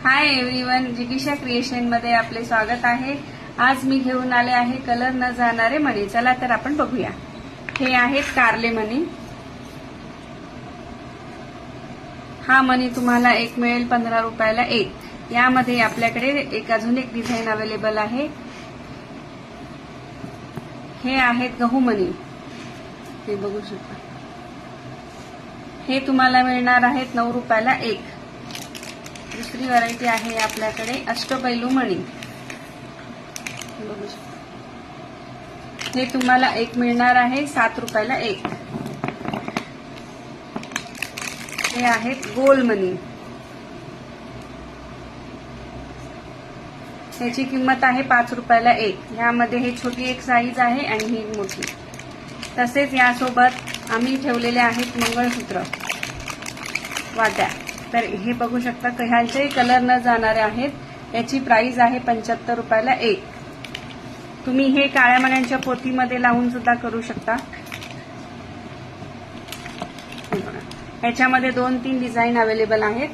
Hi everyone, जिगीषा creation मध्ये आपले स्वागत आहे। आज मी घेऊन आले आहे कलर न जाणारे मणी। चला तर आपण बघूया। हे आहेत कारले मणी। हा मणी तुम्हाला एक मिळेल 15 रुपयाला एक। यामध्ये आपल्याकडे अजून एक डिझाइन अवेलेबल आहे। हे आहेत गहू मणी, हे बघू शकता। हे तुम्हाला मिळणार आहेत 9 रुपयाला एक। दुसरी व्हरायटी आहे आपल्याकडे अष्टपैलू मणी, बघू शकता। हे तुम्हाला एक मिळणार आहे 7 रुपयाला एक। हे आहेत गोल मणी, याची किंमत आहे 5 रुपयाला एक। यामध्ये हे छोटी एक साईज आहे आणि ही मोठी। तसेच यासोबत आम्ही ठेवलेले आहेत मंगळसूत्र, वाट्या। तर हे बघू शकता, ह्यांचे कलर न जाणारे आहेत। याची प्राइस आहे 75 रुपयाला एक। तुम्ही हे काळ्या मण्यांच्या पोथीमध्ये लावून सुद्धा करू शकता। याच्यामध्ये 2-3 डिझाइन अवेलेबल आहेत।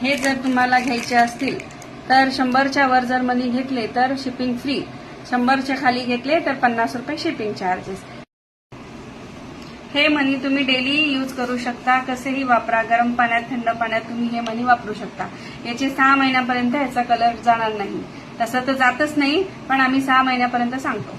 हे जर तुम्हाला घ्यायचे असतील तर 100च्या वर जर मनी घेतले तर शिपिंग फ्री, 100च्या खाली घेतले तर 50 रुपये शिपिंग चार्जेस। हे मनी तुम्ही डेली यूज करू शकता, कसेही वापरा। गरम पाण्यात, थंड पाण्यात तुम्ही हे मनी वापरू शकता। याचे 6 महिन्यापर्यंत याचा कलर जाणार नाही। तसं तर जातच नाही, पण आम्ही 6 महिन्यापर्यंत सांगतो।